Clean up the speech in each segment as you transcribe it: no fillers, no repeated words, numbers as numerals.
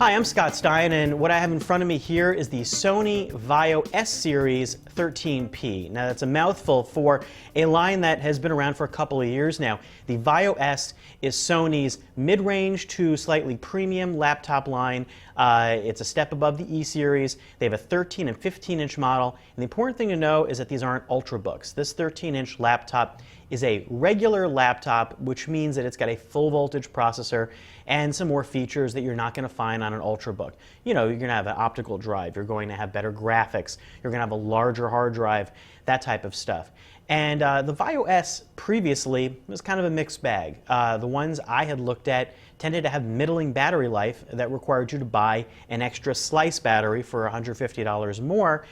Hi, I'm Scott Stein, and what I have in front of me here is the Sony Vaio S-Series 13P. Now, that's a mouthful for a line that has been around for a couple of years now. The Vaio S is Sony's mid-range to slightly premium laptop line. It's a step above the E-Series. They have a 13 and 15-inch model, and the important thing to know is that these aren't Ultrabooks. This 13-inch laptop is a regular laptop, which means that it's got a full voltage processor and some more features that you're not going to find on an Ultrabook. You know, you're going to have an optical drive, you're going to have better graphics, you're going to have a larger hard drive, that type of stuff. And the Vaio S previously was kind of a mixed bag. The ones I had looked at tended to have middling battery life that required you to buy an extra slice battery for $150 more,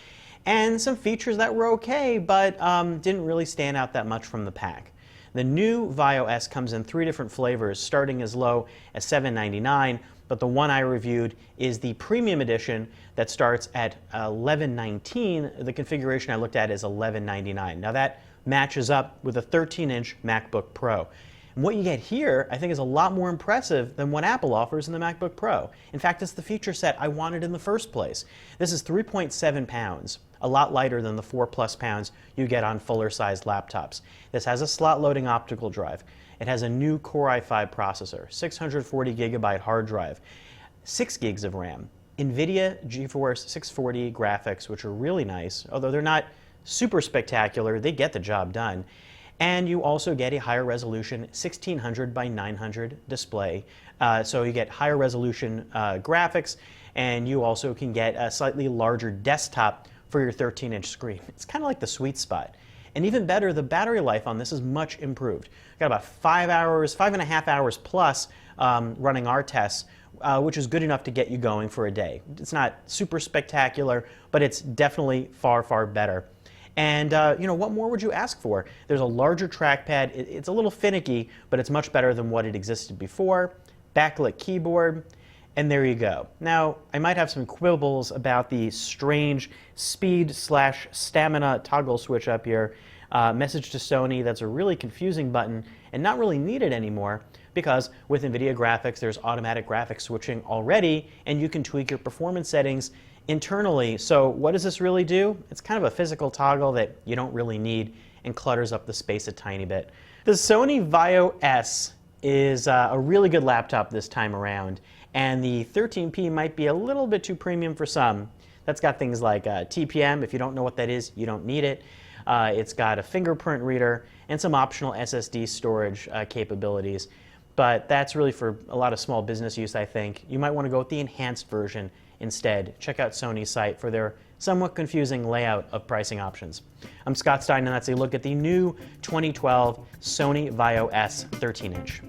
and some features that were okay, but didn't really stand out that much from the pack. The new Vaio S comes in 3 different flavors, starting as low as $799, but the one I reviewed is the premium edition that starts at $1119. The configuration I looked at is $1199. Now that matches up with a 13-inch MacBook Pro. And what you get here, I think, is a lot more impressive than what Apple offers in the MacBook Pro. In fact, it's the feature set I wanted in the first place. This is 3.7 pounds, a lot lighter than the 4+ pounds you get on fuller-sized laptops. This has a slot-loading optical drive. It has a new Core i5 processor, 640 gigabyte hard drive, 6 gigs of RAM, Nvidia GeForce 640 graphics, which are really nice, although they're not super spectacular, they get the job done. And you also get a higher resolution 1600 by 900 display. So you get higher resolution graphics, and you also can get a slightly larger desktop for your 13-inch screen. It's kind of like the sweet spot. And even better, the battery life on this is much improved. We've got about 5.5 hours plus running our tests, which is good enough to get you going for a day. It's not super spectacular, but it's definitely far, far better. And you know, what more would you ask for? There's a larger trackpad. It's a little finicky, but it's much better than what had existed before. Backlit keyboard, and there you go. Now, I might have some quibbles about the strange speed/stamina toggle switch up here. Message to Sony, that's a really confusing button and not really needed anymore, because with Nvidia graphics, there's automatic graphics switching already, and you can tweak your performance settings internally. So what does this really do? It's kind of a physical toggle that you don't really need and clutters up the space a tiny bit. The Sony Vaio S is a really good laptop this time around, and the 13P might be a little bit too premium for some. That's got things like TPM. If you don't know what that is, you don't need it. It's got a fingerprint reader and some optional SSD storage capabilities. But that's really for a lot of small business use, I think. You might want to go with the enhanced version instead. Check out Sony's site for their somewhat confusing layout of pricing options. I'm Scott Stein, and that's a look at the new 2012 Sony Vaio S 13-inch.